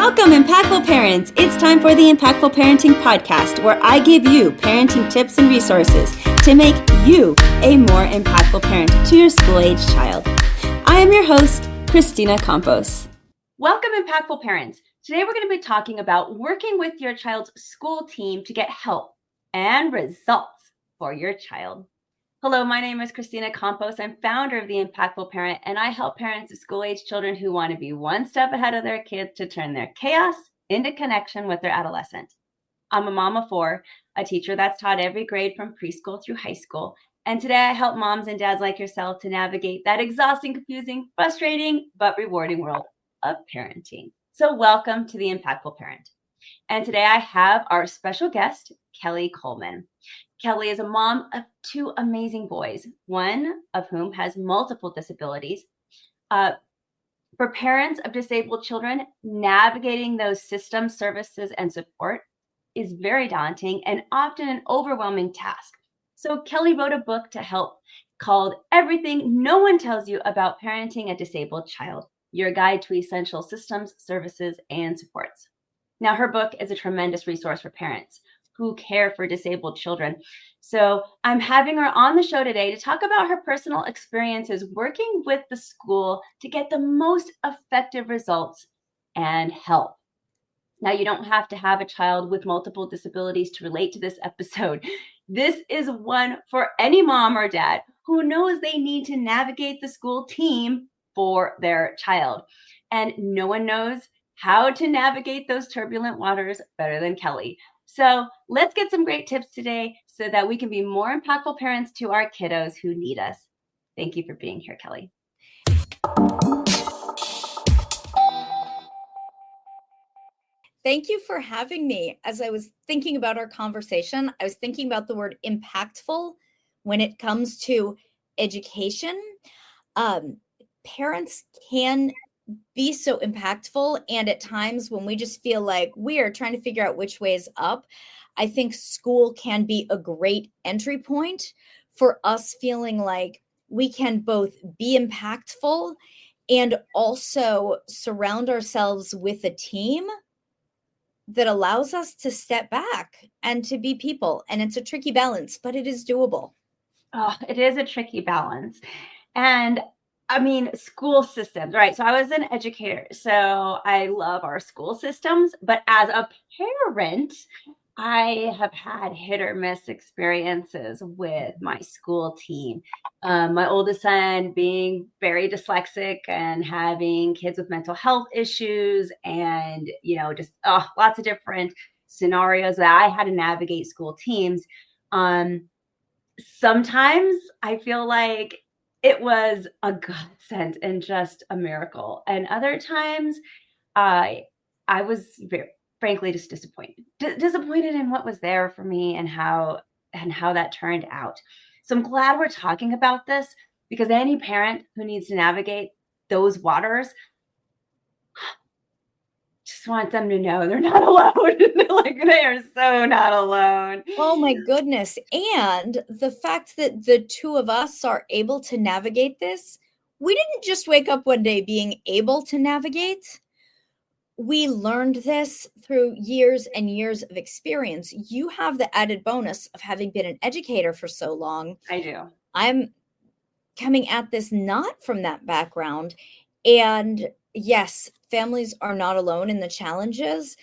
Welcome, Impactful Parents! It's time for the Impactful Parenting Podcast, where I give you parenting tips and resources to make you a more impactful parent to your school-age child. I am your host, Kristina Campos. Welcome, Impactful Parents! Today we're going to be talking about working with your child's school team to get help and results for your child. Hello, my name is Kristina Campos. I'm founder of The Impactful Parent, and I help parents of school-age children who want to be one step ahead of their kids to turn their chaos into connection with their adolescent. I'm a mom of four, a teacher that's taught every grade from preschool through high school, and today I help moms and dads like yourself to navigate that exhausting, confusing, frustrating, but rewarding world of parenting. So welcome to The Impactful Parent. And today I have our special guest, Kelley Coleman. Kelley is a mom of two amazing boys, one of whom has multiple disabilities. For parents of disabled children, navigating those systems, services, and support is very daunting and often an overwhelming task. So Kelley wrote a book to help called Everything No One Tells You About Parenting a Disabled Child, Your Guide to Essential Systems, Services, and Supports. Now, her book is a tremendous resource for parents who care for disabled children. So I'm having her on the show today to talk about her personal experiences working with the school to get the most effective results and help. Now, you don't have to have a child with multiple disabilities to relate to this episode. This is one for any mom or dad who knows they need to navigate the school team for their child. And no one knows how to navigate those turbulent waters better than Kelley. So let's get some great tips today so that we can be more impactful parents to our kiddos who need us. Thank you for being here, Kelley. Thank you for having me. As I was thinking about our conversation, I was thinking about the word impactful when it comes to education. Parents can be so impactful. And at times when we just feel like we are trying to figure out which way is up, I think school can be a great entry point for us feeling like we can both be impactful and also surround ourselves with a team that allows us to step back and to be people. And it's a tricky balance, but it is doable. Oh, it is a tricky balance. And I mean, school systems, right? So I was an educator, so I love our school systems. But as a parent, I have had hit or miss experiences with my school team. My oldest son being very dyslexic and having kids with mental health issues and, just lots of different scenarios that I had to navigate school teams. Sometimes I feel like it was a godsend and just a miracle. And other times I was very, frankly, just disappointed. Disappointed in what was there for me and how that turned out. So I'm glad we're talking about this because any parent who needs to navigate those waters just wants them to know they're not alone. Like they are so not alone. Oh my goodness. And the fact that the two of us are able to navigate this, we didn't just wake up one day being able to navigate. We learned this through years and years of experience. You have the added bonus of having been an educator for so long. I do. I'm coming at this not from that background. And yes, families are not alone in the challenges.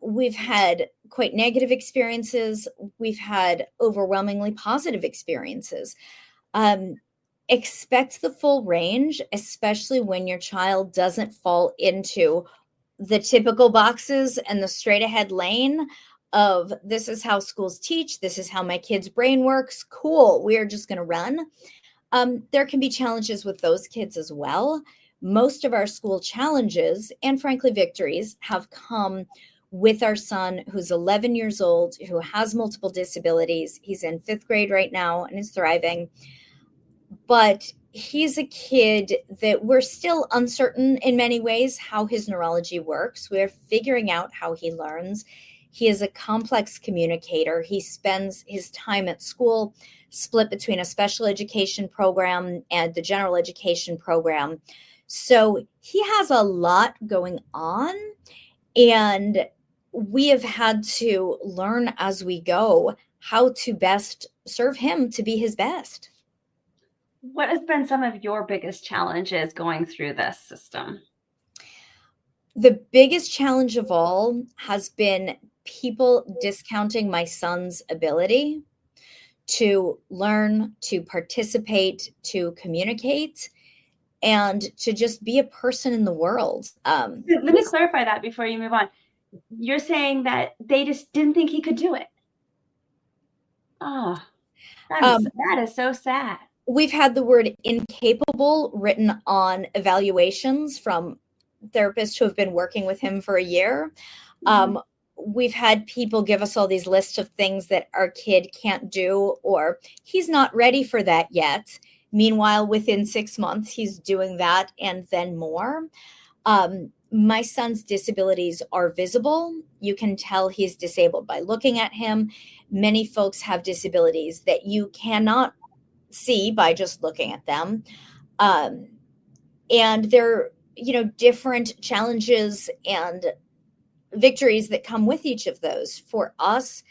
We've had quite negative experiences. We've had overwhelmingly positive experiences. Expect the full range, especially when your child doesn't fall into the typical boxes and the straight ahead lane of this is how schools teach. This is how my kid's brain works. Cool. We are just going to run. There can be challenges with those kids as well. Most of our school challenges and frankly victories have come with our son who's 11 years old, who has multiple disabilities. He's in 5th grade right now and is thriving. But he's a kid that we're still uncertain in many ways how his neurology works. We're figuring out how he learns. He is a complex communicator. He spends his time at school split between a special education program and the general education program. So he has a lot going on. And we have had to learn as we go how to best serve him to be his best. What has been some of your biggest challenges going through this system? The biggest challenge of all has been people discounting my son's ability to learn, to participate, to communicate, and to just be a person in the world. Let me clarify that before you move on. You're saying that they just didn't think he could do it. Oh, that is so sad. We've had the word incapable written on evaluations from therapists who have been working with him for a year. We've had people give us all these lists of things that our kid can't do, or he's not ready for that yet. Meanwhile, within 6 months, he's doing that and then more. My son's disabilities are visible. You can tell he's disabled by looking at him. Many folks have disabilities that you cannot see by just looking at them. And there are, different challenges and victories that come with each of those. For us,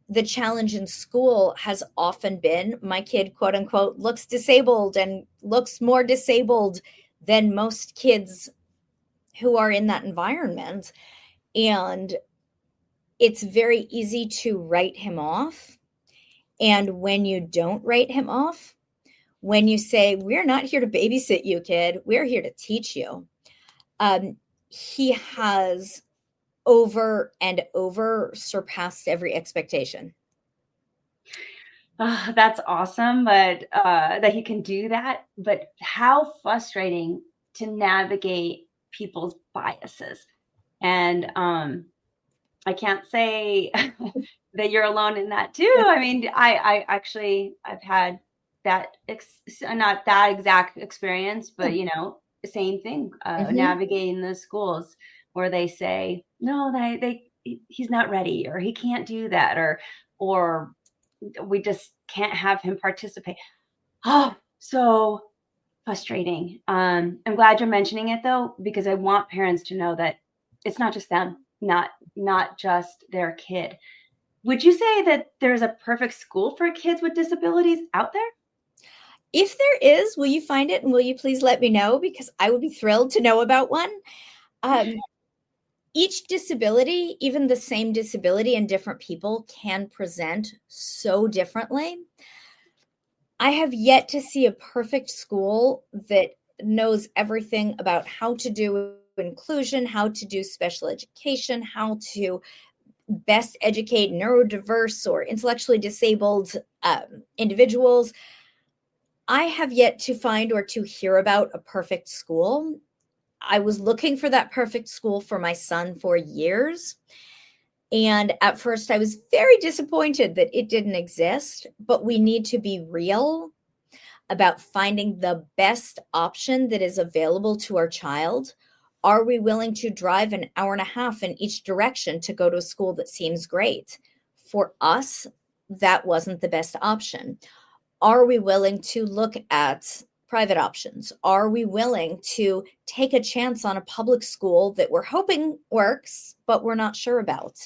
the challenge in school has often been my kid, quote unquote, looks disabled and looks more disabled than most kids who are in that environment. And it's very easy to write him off. And when you don't write him off, when you say, we're not here to babysit you, kid, we're here to teach you, he has over and over surpassed every expectation. That's awesome, but that he can do that. But how frustrating to navigate people's biases. And I can't say that you're alone in that too. I mean, I've had that, not that exact experience, but same thing, navigating the schools where they say, no, he's not ready, or he can't do that, or we just can't have him participate. Oh, so frustrating. I'm glad you're mentioning it though, because I want parents to know that it's not just them, not just their kid. Would you say that there's a perfect school for kids with disabilities out there? If there is, will you find it and will you please let me know? Because I would be thrilled to know about one. Each disability, even the same disability in different people, can present so differently. I have yet to see a perfect school that knows everything about how to do inclusion, how to do special education, how to best educate neurodiverse or intellectually disabled individuals. I have yet to find or to hear about a perfect school. I was looking for that perfect school for my son for years. And at first I was very disappointed that it didn't exist, but we need to be real about finding the best option that is available to our child. Are we willing to drive an hour and a half in each direction to go to a school that seems great? For us, that wasn't the best option. Are we willing to look at private options? Are we willing to take a chance on a public school that we're hoping works, but we're not sure about?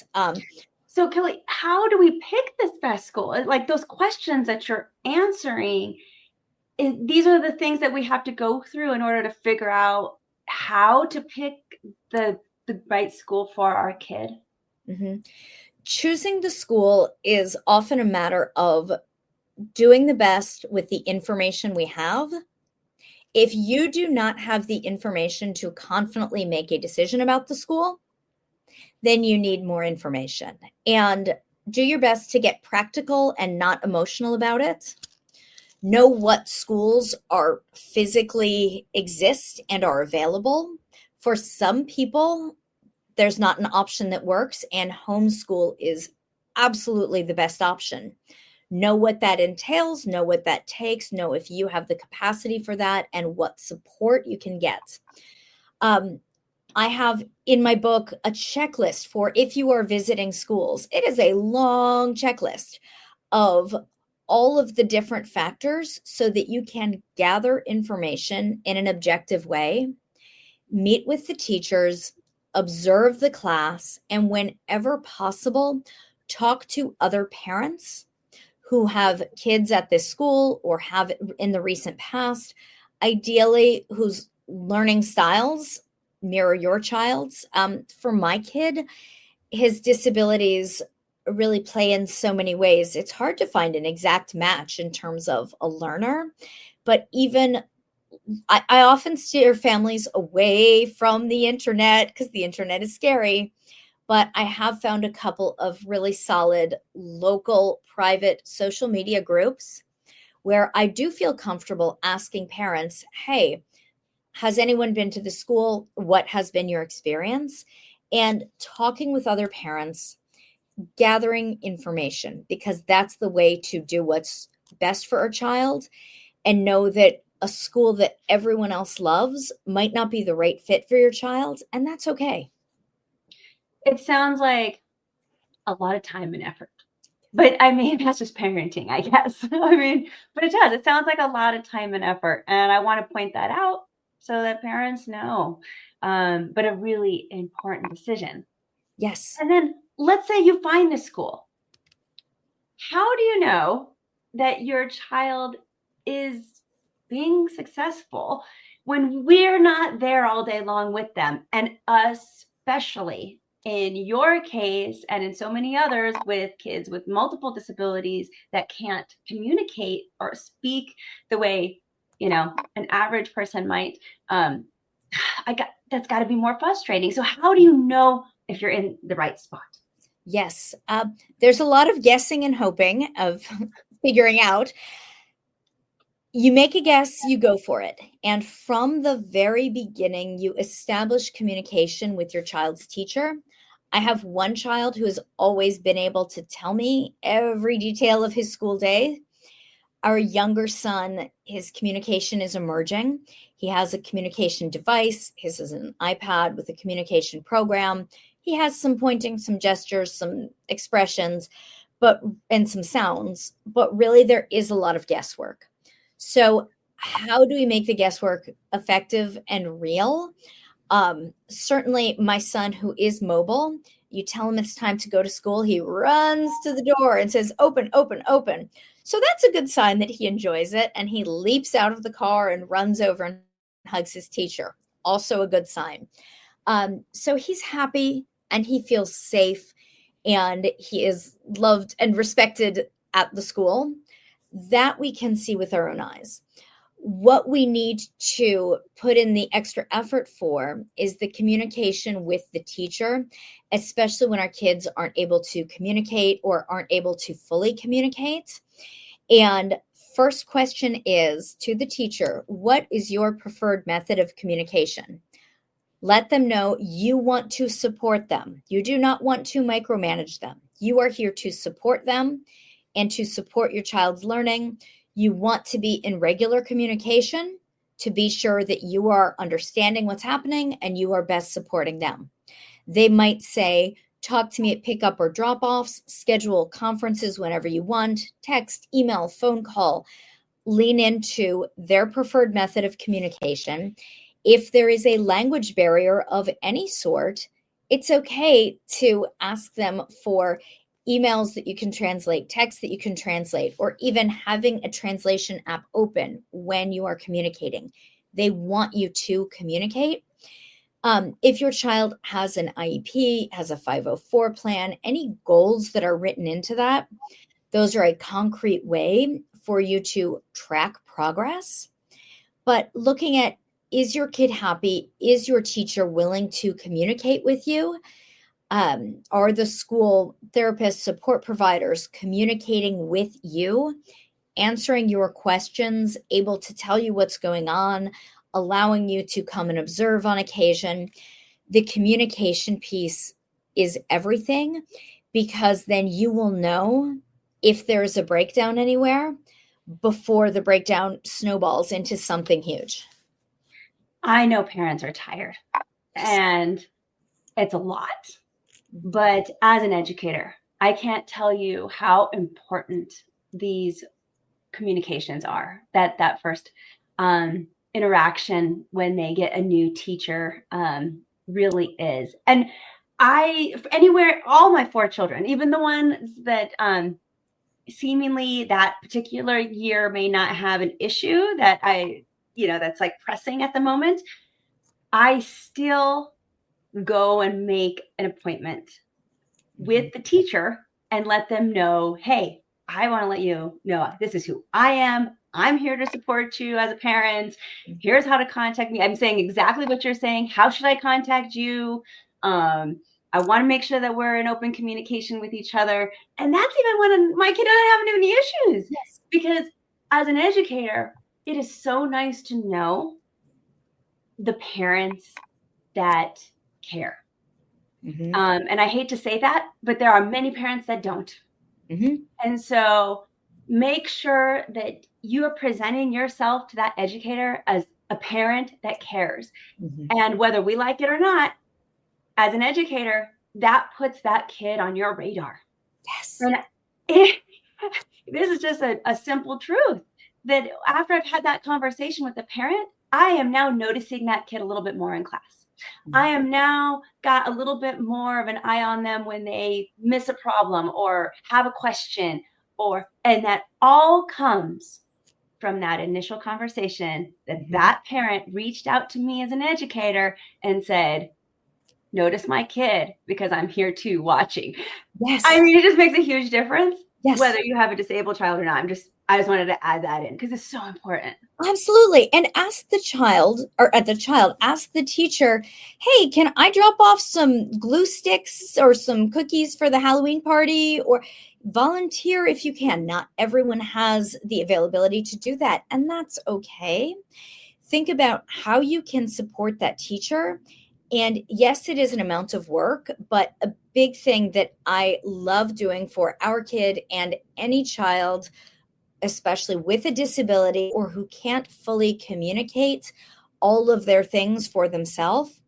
So Kelley, how do we pick this best school? Like those questions that you're answering, these are the things that we have to go through in order to figure out how to pick the right school for our kid. Mm-hmm. Choosing the school is often a matter of doing the best with the information we have. If you do not have the information to confidently make a decision about the school, then you need more information. And do your best to get practical and not emotional about it. Know what schools are physically exist and are available. For some people, there's not an option that works, and homeschool is absolutely the best option. Know what that entails, know what that takes, know if you have the capacity for that and what support you can get. I have in my book a checklist for if you are visiting schools. It is a long checklist of all of the different factors so that you can gather information in an objective way, meet with the teachers, observe the class, and whenever possible, talk to other parents who have kids at this school or have in the recent past, ideally whose learning styles mirror your child's. For my kid, his disabilities really play in so many ways. It's hard to find an exact match in terms of a learner, but even I often steer families away from the internet because the internet is scary. But I have found a couple of really solid local private social media groups where I do feel comfortable asking parents, hey, has anyone been to the school? What has been your experience? And talking with other parents, gathering information, because that's the way to do what's best for our child, and know that a school that everyone else loves might not be the right fit for your child, and that's okay. It sounds like a lot of time and effort. But I mean, that's just parenting, I guess. I mean, but it does. It sounds like a lot of time and effort. And I want to point that out so that parents know. But a really important decision. Yes. And then let's say you find this school. How do you know that your child is being successful when we're not there all day long with them? And especially in your case and in so many others with kids with multiple disabilities that can't communicate or speak the way, an average person might, that's got to be more frustrating. So how do you know if you're in the right spot? Yes. There's a lot of guessing and hoping of figuring out. You make a guess, you go for it. And from the very beginning, you establish communication with your child's teacher. I have one child who has always been able to tell me every detail of his school day. Our younger son, his communication is emerging. He has a communication device. His is an iPad with a communication program. He has some pointing, some gestures, some expressions, and some sounds, but really there is a lot of guesswork. So how do we make the guesswork effective and real? Certainly my son, who is mobile, you tell him it's time to go to school, he runs to the door and says, open, open, open. So that's a good sign that he enjoys it. And he leaps out of the car and runs over and hugs his teacher. Also a good sign. So he's happy and he feels safe and he is loved and respected at the school. That we can see with our own eyes. What we need to put in the extra effort for is the communication with the teacher, especially when our kids aren't able to communicate or aren't able to fully communicate. And first question is to the teacher, what is your preferred method of communication? Let them know you want to support them. You do not want to micromanage them. You are here to support them and to support your child's learning. You want to be in regular communication to be sure that you are understanding what's happening and you are best supporting them. They might say, talk to me at pickup or drop-offs, schedule conferences whenever you want, text, email, phone call, lean into their preferred method of communication. If there is a language barrier of any sort, it's okay to ask them for emails that you can translate, text that you can translate, or even having a translation app open when you are communicating. They want you to communicate. If your child has an IEP, has a 504 plan, any goals that are written into that, those are a concrete way for you to track progress. But looking at, is your kid happy? Is your teacher willing to communicate with you? Are the school therapists, support providers communicating with you, answering your questions, able to tell you what's going on, allowing you to come and observe on occasion? The communication piece is everything, because then you will know if there's a breakdown anywhere before the breakdown snowballs into something huge. I know parents are tired and it's a lot. But as an educator, I can't tell you how important these communications are. That first interaction when they get a new teacher, really is. And anywhere, all my 4 children, even the ones that seemingly that particular year may not have an issue that that's like pressing at the moment, I still go and make an appointment with the teacher and let them know, hey, I want to let you know this is who I am. I'm here to support you as a parent. Here's how to contact me. I'm saying exactly what you're saying. How should I contact you? I want to make sure that we're in open communication with each other. And that's even when my kid doesn't have any issues. Yes. Because as an educator, it is so nice to know the parents that care. Mm-hmm. And I hate to say that, but there are many parents that don't. Mm-hmm. And so make sure that you are presenting yourself to that educator as a parent that cares. Mm-hmm. And whether we like it or not, as an educator, that puts that kid on your radar. Yes. And this is just a simple truth that after I've had that conversation with the parent, I am now noticing that kid a little bit more in class. I am now got a little bit more of an eye on them when they miss a problem or have a question, and that all comes from that initial conversation that parent reached out to me as an educator and said, notice my kid because I'm here too watching. Yes. I mean, it just makes a huge difference. Yes. Whether you have a disabled child or not. I just wanted to add that in because it's so important. Absolutely. And ask the teacher, hey, can I drop off some glue sticks or some cookies for the Halloween party? Or volunteer if you can. Not everyone has the availability to do that, and that's okay. Think about how you can support that teacher. And yes, it is an amount of work, but a big thing that I love doing for our kid and any child, especially with a disability or who can't fully communicate all of their things for themselves,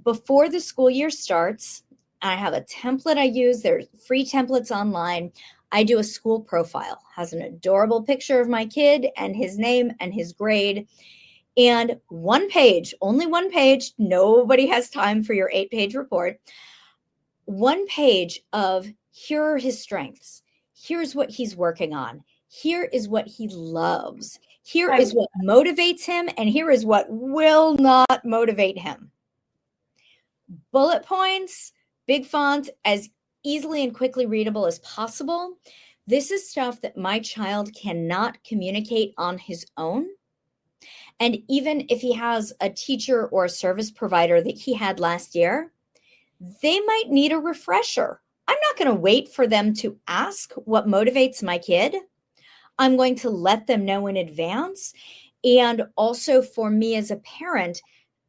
before the school year starts, I have a template I use. There's free templates online. I do a school profile, has an adorable picture of my kid and his name and his grade. And one page, only one page, nobody has time for your 8-page report. One page of here are his strengths. Here's what he's working on. Here is what he loves. Here is what motivates him. And here is what will not motivate him. Bullet points, big font, as easily and quickly readable as possible. This is stuff that my child cannot communicate on his own. And even if he has a teacher or a service provider that he had last year, they might need a refresher. I'm not going to wait for them to ask what motivates my kid. I'm going to let them know in advance. And also for me as a parent,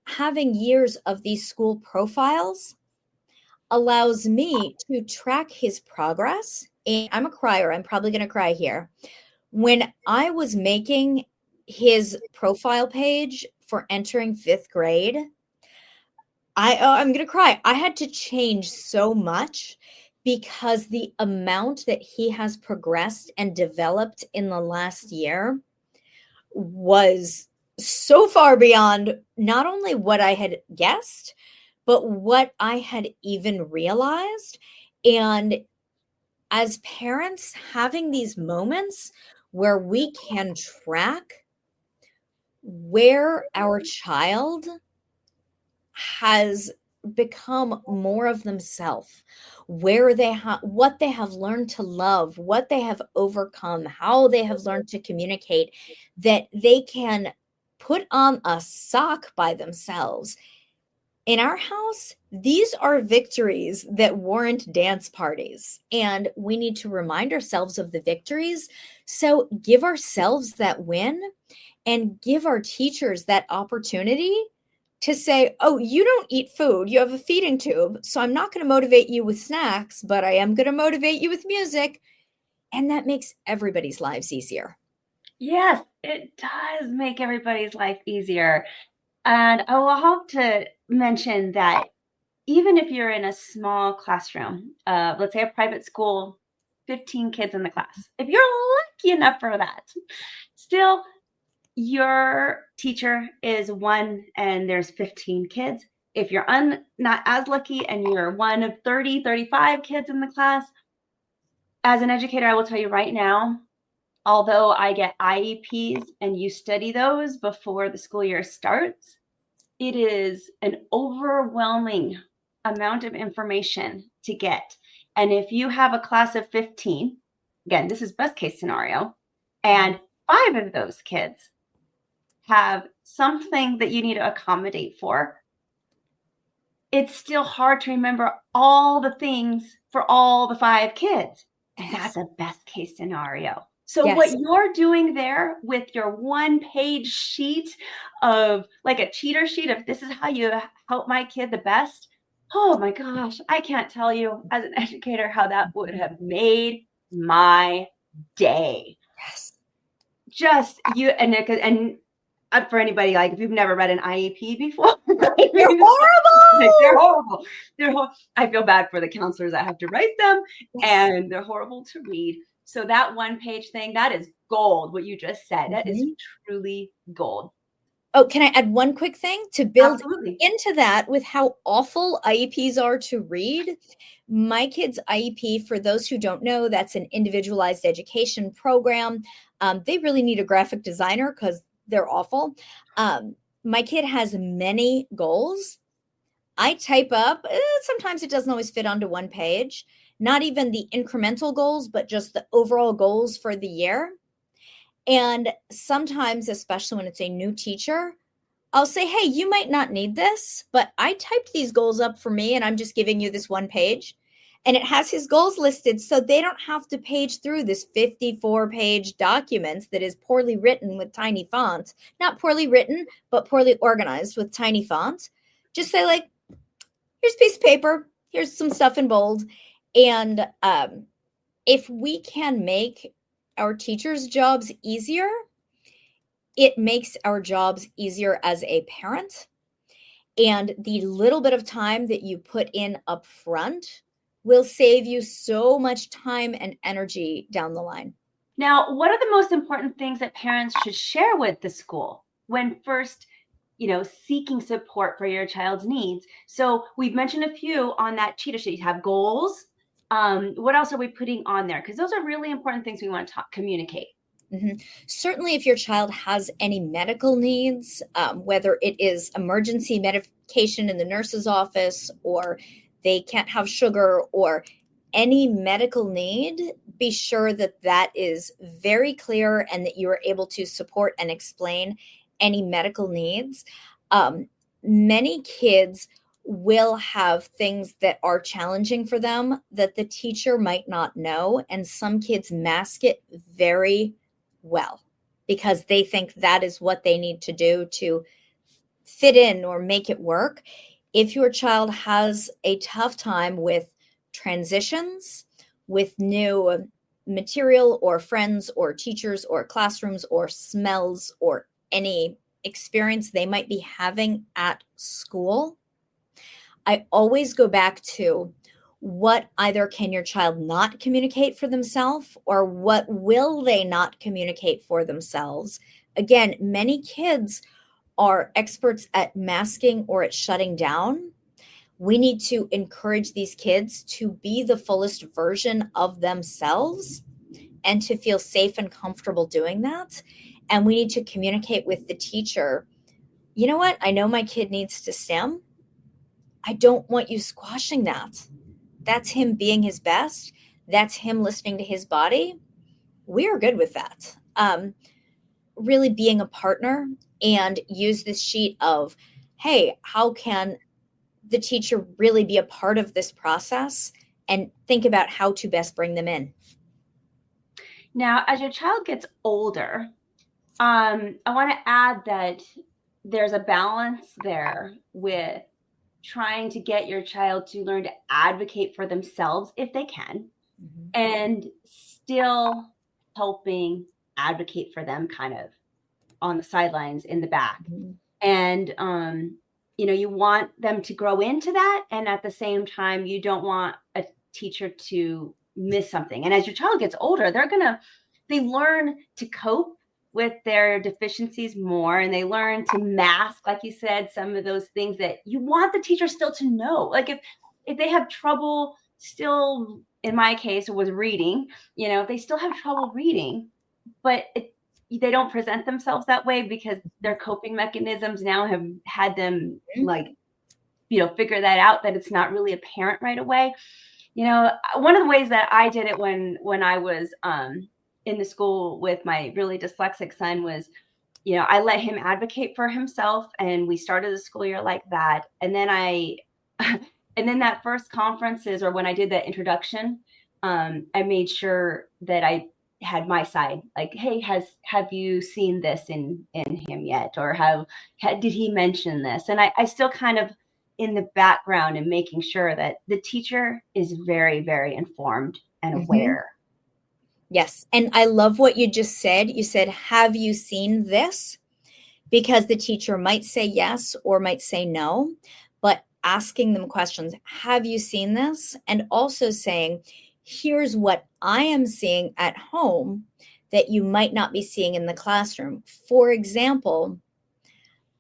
having years of these school profiles allows me to track his progress. And I'm a crier. I'm probably going to cry here. When I was making his profile page for entering 5th grade, I'm going to cry. I had to change so much because the amount that he has progressed and developed in the last year was so far beyond not only what I had guessed, but what I had even realized. And as parents, having these moments where we can track where our child has become more of themselves, where what they have learned to love, what they have overcome, how they have learned to communicate, that they can put on a sock by themselves. In our house, these are victories that warrant dance parties, and we need to remind ourselves of the victories. So give ourselves that win and give our teachers that opportunity to say, oh, you don't eat food, you have a feeding tube, so I'm not going to motivate you with snacks, but I am going to motivate you with music. And that makes everybody's lives easier. Yes, it does make everybody's life easier. And I will hope to mention that even if you're in a small classroom, let's say a private school, 15 kids in the class, if you're lucky enough for that, still your teacher is one and there's 15 kids, if you're not as lucky and you're one of 30, 35 kids in the class, as an educator, I will tell you right now, although I get IEPs and you study those before the school year starts, it is an overwhelming amount of information to get. And if you have a class of 15, again, this is best case scenario, and 5 of those kids have something that you need to accommodate for, it's still hard to remember all the things for all the 5 kids. And that's a best case scenario. So Yes. what you're doing there with your 1-page sheet of like a cheater sheet of this is how you help my kid the best. Oh my gosh, I can't tell you as an educator how that would have made my day. Yes. Just you and for anybody, like if you've never read an IEP before, They're horrible. They're horrible. I feel bad for the counselors that have to write them, and they're horrible to read. So that 1-page thing, that is gold. What you just said, that is truly gold. Oh, can I add one quick thing to build Absolutely. into that with how awful IEPs are to read? My kid's IEP, for those who don't know, that's an individualized education program. They really need a graphic designer because they're awful. My kid has many goals. I type up, sometimes it doesn't always fit onto one page, not even the incremental goals, but just the overall goals for the year. And sometimes, especially when it's a new teacher, I'll say, hey, you might not need this, but I typed these goals up for me and I'm just giving you this 1 page. And it has his goals listed so they don't have to page through this 54-page document that is poorly written with tiny font. Not poorly written, but poorly organized with tiny font. Just say like, here's a piece of paper, here's some stuff in bold. And if we can make our teachers' jobs easier, it makes our jobs easier as a parent. And the little bit of time that you put in up front will save you so much time and energy down the line. Now, what are the most important things that parents should share with the school when first, seeking support for your child's needs? So we've mentioned a few on that cheater sheet. You have goals. What else are we putting on there? Because those are really important things we want to communicate. Mm-hmm. Certainly, if your child has any medical needs, whether it is emergency medication in the nurse's office, or they can't have sugar, or any medical need, be sure that that is very clear and that you are able to support and explain any medical needs. Many kids will have things that are challenging for them that the teacher might not know, and some kids mask it very well because they think that is what they need to do to fit in or make it work. If your child has a tough time with transitions, with new material or friends or teachers or classrooms or smells or any experience they might be having at school, I always go back to what either can your child not communicate for themselves, or what will they not communicate for themselves? Again, many kids are experts at masking or at shutting down. We need to encourage these kids to be the fullest version of themselves and to feel safe and comfortable doing that. And we need to communicate with the teacher, you know what? I know my kid needs to stim. I don't want you squashing that. That's him being his best. That's him listening to his body. We are good with that. Really being a partner, and use this sheet of, hey, how can the teacher really be a part of this process, and think about how to best bring them in. Now, as your child gets older, I want to add that there's a balance there with trying to get your child to learn to advocate for themselves if they can, and still helping advocate for them kind of on the sidelines in the back. And, you want them to grow into that. And at the same time, you don't want a teacher to miss something. And as your child gets older, they learn to cope with their deficiencies more, and they learn to mask, like you said, some of those things that you want the teacher still to know. Like if they have trouble still, in my case, it was reading, if they still have trouble reading, but they don't present themselves that way because their coping mechanisms now have had them figure that out, that it's not really apparent right away. One of the ways that I did it when I was in the school with my really dyslexic son was, I let him advocate for himself, and we started the school year like that. And then and then that first conferences, or when I did that introduction, I made sure that I had my side, like, hey, have you seen this in him yet? Or did he mention this? And I still kind of in the background and making sure that the teacher is very, very informed and aware. Yes. And I love what you just said. You said, have you seen this? Because the teacher might say yes or might say no, but asking them questions, have you seen this? And also saying, here's what I am seeing at home that you might not be seeing in the classroom. For example,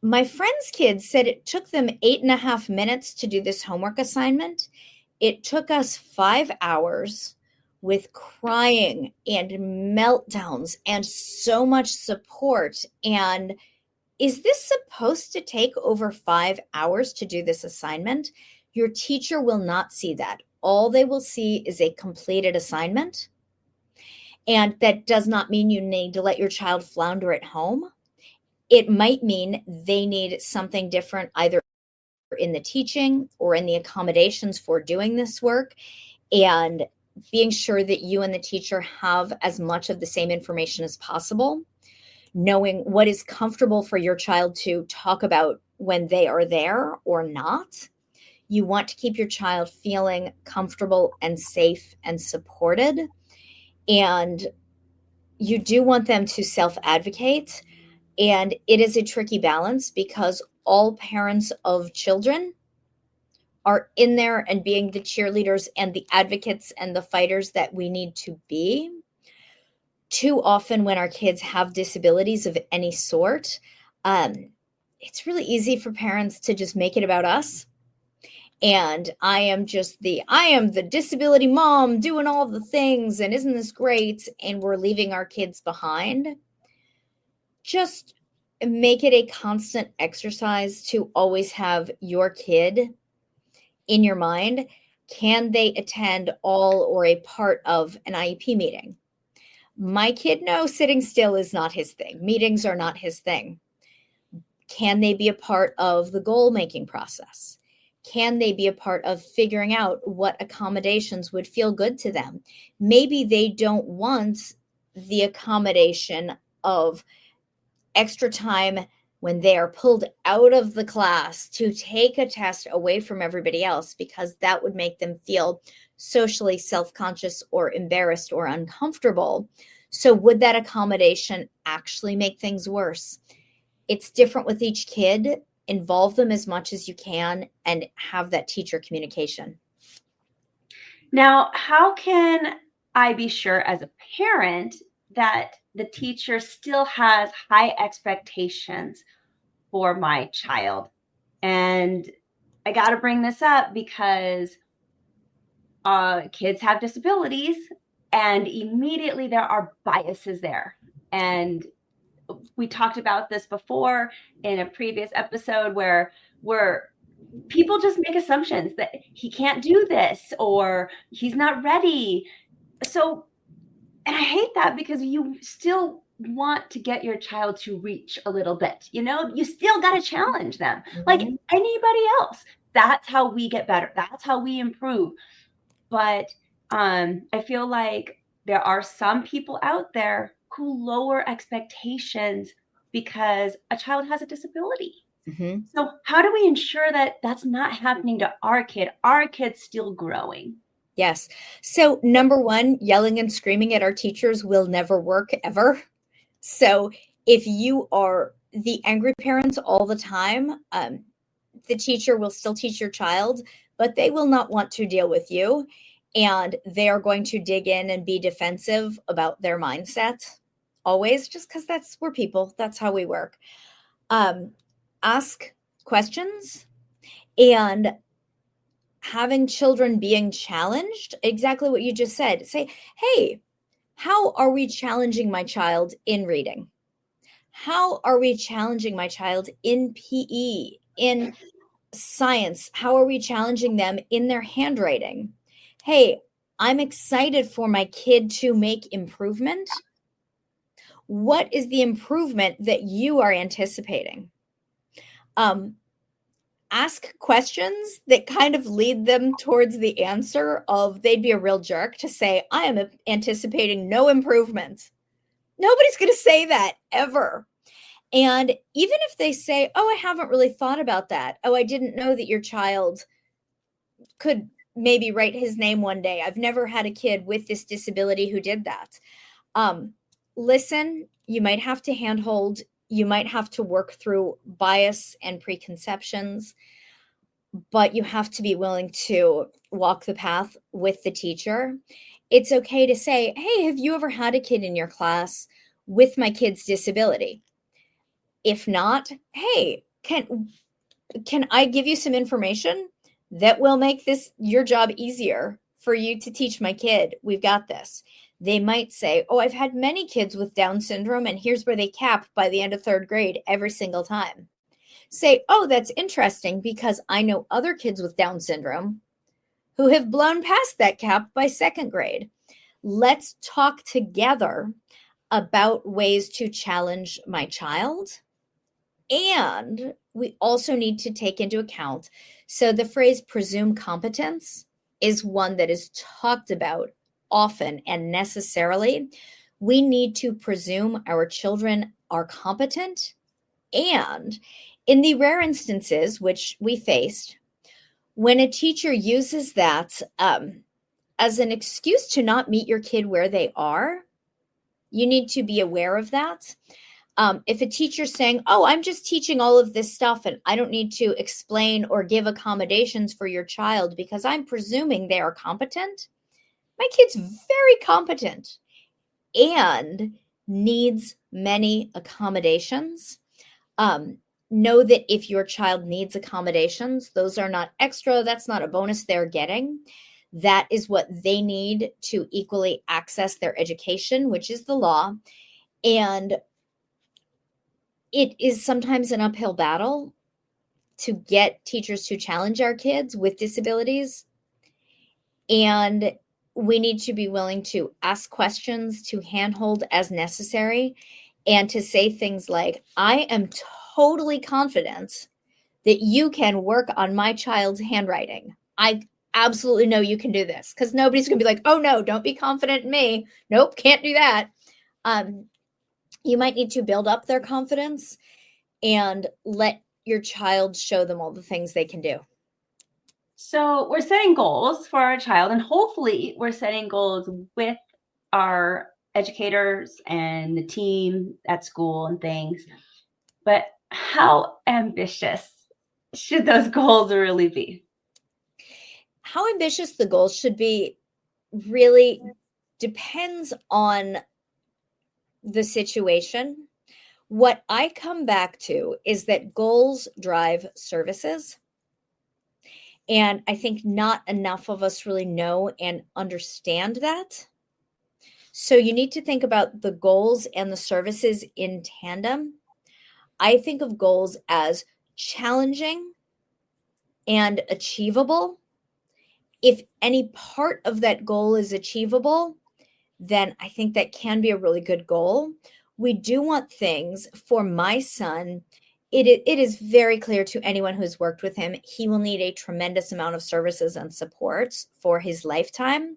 my friend's kids said it took them 8.5 minutes to do this homework assignment. It took us 5 hours with crying and meltdowns and so much support. And is this supposed to take over 5 hours to do this assignment? Your teacher will not see that. All they will see is a completed assignment. And that does not mean you need to let your child flounder at home. It might mean they need something different, either in the teaching or in the accommodations for doing this work, and being sure that you and the teacher have as much of the same information as possible, knowing what is comfortable for your child to talk about when they are there or not. You want to keep your child feeling comfortable and safe and supported. And you do want them to self-advocate. And it is a tricky balance because all parents of children are in there and being the cheerleaders and the advocates and the fighters that we need to be. Too often when our kids have disabilities of any sort, it's really easy for parents to just make it about us. And I am the disability mom doing all the things, and isn't this great? And we're leaving our kids behind. Just make it a constant exercise to always have your kid in your mind. Can they attend all or a part of an IEP meeting? My kid knows sitting still is not his thing. Meetings are not his thing. Can they be a part of the goal-making process? Can they be a part of figuring out what accommodations would feel good to them? Maybe they don't want the accommodation of extra time when they are pulled out of the class to take a test away from everybody else, because that would make them feel socially self-conscious or embarrassed or uncomfortable. So would that accommodation actually make things worse? It's different with each kid. Involve them as much as you can and have that teacher communication. Now, how can I be sure as a parent that the teacher still has high expectations for my child? And I got to bring this up because kids have disabilities, and immediately there are biases there. And we talked about this before in a previous episode where people just make assumptions that he can't do this or he's not ready. So, and I hate that, because you still want to get your child to reach a little bit, you still got to challenge them like anybody else. That's how we get better. That's how we improve. But I feel like there are some people out there who lower expectations because a child has a disability. Mm-hmm. So how do we ensure that that's not happening to our kid? Our kid's still growing. Yes. So number one, yelling and screaming at our teachers will never work ever. So if you are the angry parents all the time, the teacher will still teach your child, but they will not want to deal with you. And they are going to dig in and be defensive about their mindset always, just because we're people. That's how we work. Ask questions, and having children being challenged, exactly what you just said. Say, hey, how are we challenging my child in reading? How are we challenging my child in PE, in science? How are we challenging them in their handwriting? Hey, I'm excited for my kid to make improvement. What is the improvement that you are anticipating? Ask questions that kind of lead them towards the answer of they'd be a real jerk to say, I am anticipating no improvement. Nobody's going to say that ever. And even if they say, oh, I haven't really thought about that. Oh, I didn't know that your child could maybe write his name one day. I've never had a kid with this disability who did that. Listen, you might have to handhold. You might have to work through bias and preconceptions, but you have to be willing to walk the path with the teacher. It's okay to say, hey, have you ever had a kid in your class with my kid's disability? If not, hey, can I give you some information that will make your job easier for you to teach my kid? We've got this. They might say, oh, I've had many kids with Down syndrome, and here's where they cap by the end of 3rd grade every single time. Say, oh, that's interesting because I know other kids with Down syndrome who have blown past that cap by 2nd grade. Let's talk together about ways to challenge my child. And we also need to take into account, so the phrase presume competence is one that is talked about often and necessarily. We need to presume our children are competent. And in the rare instances which we faced, when a teacher uses that as an excuse to not meet your kid where they are, you need to be aware of that. If a teacher's saying, oh, I'm just teaching all of this stuff and I don't need to explain or give accommodations for your child because I'm presuming they are competent, my kid's very competent and needs many accommodations. Know that if your child needs accommodations, those are not extra. That's not a bonus they're getting. That is what they need to equally access their education, which is the law. And it is sometimes an uphill battle to get teachers to challenge our kids with disabilities. And we need to be willing to ask questions, to handhold as necessary, and to say things like, I am totally confident that you can work on my child's handwriting. I absolutely know you can do this, because nobody's going to be like, oh no, don't be confident in me. Nope, can't do that. You might need to build up their confidence and let your child show them all the things they can do. So we're setting goals for our child, and hopefully we're setting goals with our educators and the team at school and things. But how ambitious should those goals really be? How ambitious the goals should be really depends on the situation. What I come back to is that goals drive services. And I think not enough of us really know and understand that. So you need to think about the goals and the services in tandem. I think of goals as challenging and achievable. If any part of that goal is achievable, then I think that can be a really good goal. We do want things for my son. It is very clear to anyone who's worked with him, he will need a tremendous amount of services and supports for his lifetime.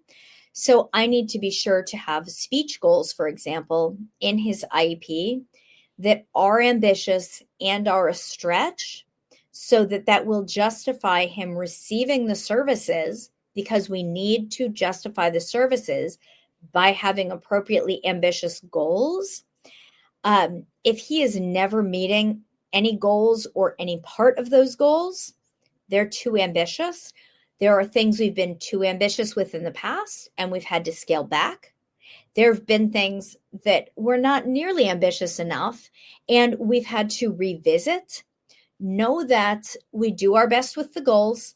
So I need to be sure to have speech goals, for example, in his IEP that are ambitious and are a stretch, so that will justify him receiving the services, because we need to justify the services by having appropriately ambitious goals. If he is never meeting any goals or any part of those goals, they're too ambitious. There are things we've been too ambitious with in the past and we've had to scale back. There have been things that were not nearly ambitious enough, and we've had to revisit. Know that we do our best with the goals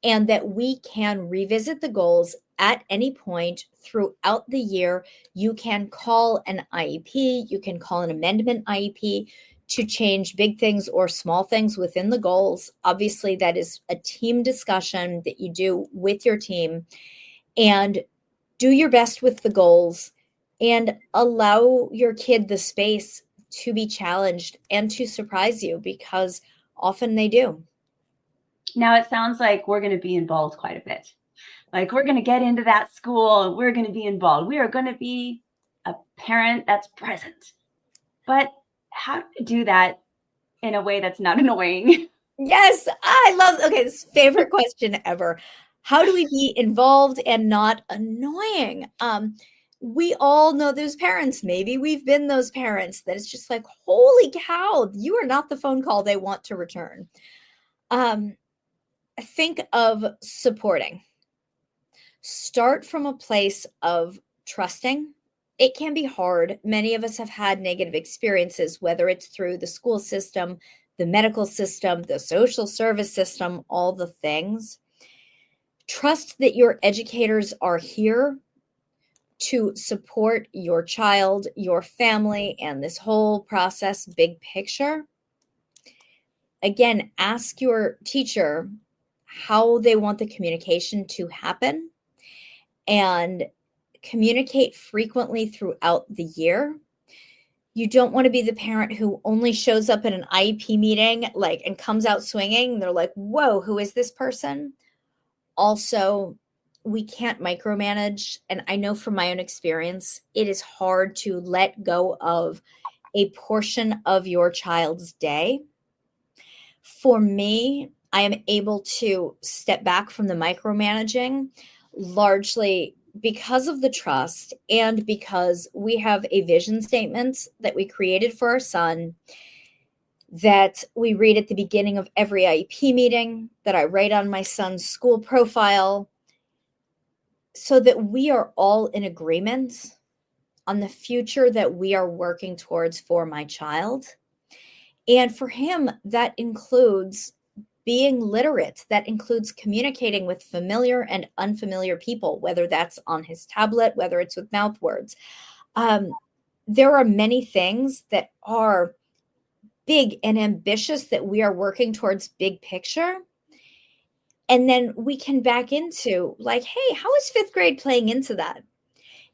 and that we can revisit the goals at any point throughout the year. You can call an IEP, you can call an amendment IEP to change big things or small things within the goals. Obviously, that is a team discussion that you do with your team, and do your best with the goals and allow your kid the space to be challenged and to surprise you, because often they do. Now it sounds like we're going to be involved quite a bit. Like we're going to get into that school and we're going to be involved. We are going to be a parent that's present. But how do we do that in a way that's not annoying? Yes, I love, okay, this favorite question ever. How do we be involved and not annoying? We all know those parents. Maybe we've been those parents that it's just like, holy cow, you are not the phone call they want to return. Think of supporting. Start from a place of trusting. It can be hard. Many of us have had negative experiences, whether it's through the school system, the medical system, the social service system, all the things. Trust that your educators are here to support your child, your family, and this whole process, big picture. Again, ask your teacher how they want the communication to happen, and communicate frequently throughout the year. You don't want to be the parent who only shows up at an IEP meeting and comes out swinging. They're like, whoa, who is this person? Also, we can't micromanage. And I know from my own experience, it is hard to let go of a portion of your child's day. For me, I am able to step back from the micromanaging largely because of the trust and because we have a vision statement that we created for our son that we read at the beginning of every IEP meeting, that I write on my son's school profile, so that we are all in agreement on the future that we are working towards for my child. And for him, that includes being literate. That includes communicating with familiar and unfamiliar people, whether that's on his tablet, whether it's with mouth words. There are many things that are big and ambitious that we are working towards big picture. And then we can back into hey, how is fifth grade playing into that?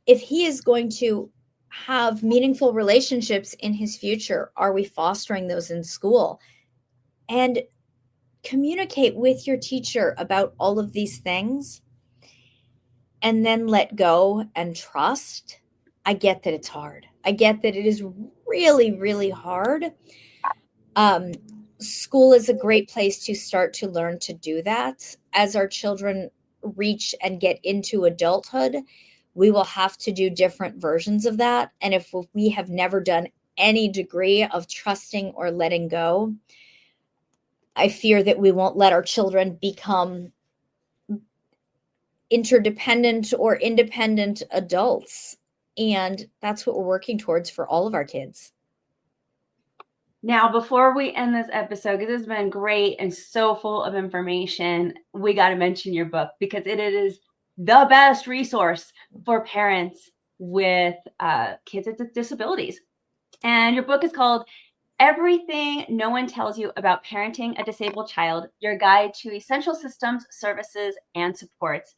If he is going to have meaningful relationships in his future, are we fostering those in school? And communicate with your teacher about all of these things, and then let go and trust. I get that it's hard. I get that it is really, really hard. School is a great place to start to learn to do that. As our children reach and get into adulthood, we will have to do different versions of that. And if we have never done any degree of trusting or letting go, I fear that we won't let our children become interdependent or independent adults. And that's what we're working towards for all of our kids. Now, before we end this episode, because this has been great and so full of information, we got to mention your book, because it is the best resource for parents with kids with disabilities. And your book is called Everything No One Tells You About Parenting a Disabled Child, Your Guide to Essential Systems, Services, and Supports.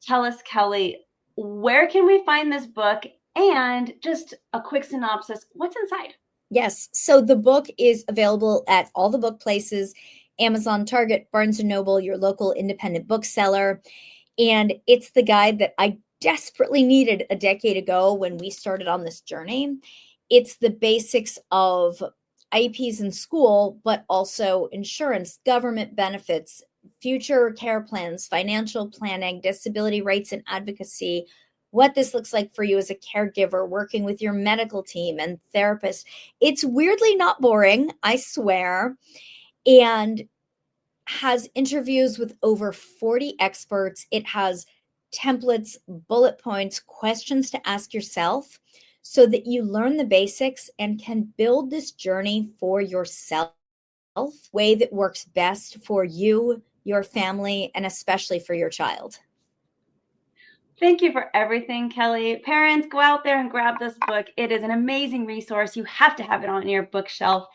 Tell us, Kelley, where can we find this book? And just a quick synopsis, what's inside? Yes. So the book is available at all the book places, Amazon, Target, Barnes & Noble, your local independent bookseller. And it's the guide that I desperately needed a decade ago when we started on this journey. It's the basics of IEPs in school, but also insurance, government benefits, future care plans, financial planning, disability rights and advocacy, what this looks like for you as a caregiver, working with your medical team and therapist. It's weirdly not boring, I swear, and has interviews with over 40 experts. It has templates, bullet points, questions to ask yourself so that you learn the basics and can build this journey for yourself way that works best for you, your family, and especially for your child. Thank you for everything, Kelley. Parents, go out there and grab this book. It is an amazing resource. You have to have it on your bookshelf.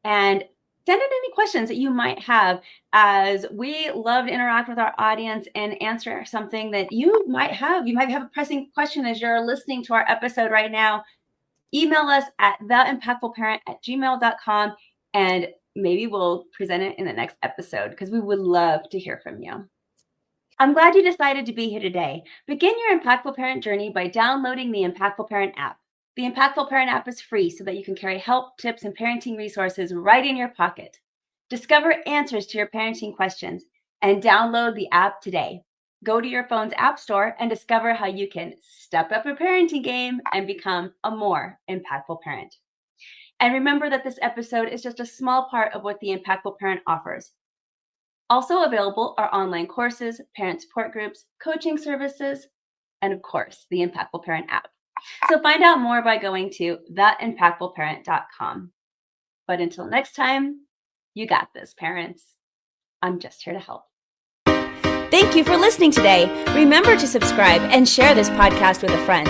And send in any questions that you might have, as we love to interact with our audience and answer something that you might have. You might have a pressing question as you're listening to our episode right now. Email us at theimpactfulparent@gmail.com, and maybe we'll present it in the next episode because we would love to hear from you. I'm glad you decided to be here today. Begin your Impactful Parent journey by downloading the Impactful Parent app. The Impactful Parent app is free so that you can carry help, tips, and parenting resources right in your pocket. Discover answers to your parenting questions and download the app today. Go to your phone's app store and discover how you can step up your parenting game and become a more impactful parent. And remember that this episode is just a small part of what the Impactful Parent offers. Also available are online courses, parent support groups, coaching services, and of course, the Impactful Parent app. So find out more by going to theimpactfulparent.com. But until next time, you got this, parents. I'm just here to help. Thank you for listening today. Remember to subscribe and share this podcast with a friend.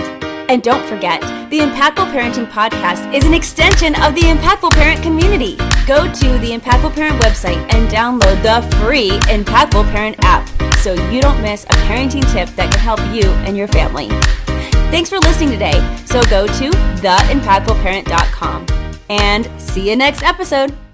And don't forget, the Impactful Parenting Podcast is an extension of the Impactful Parent community. Go to the Impactful Parent website and download the free Impactful Parent app so you don't miss a parenting tip that can help you and your family. Thanks for listening today. So go to theimpactfulparent.com and see you next episode.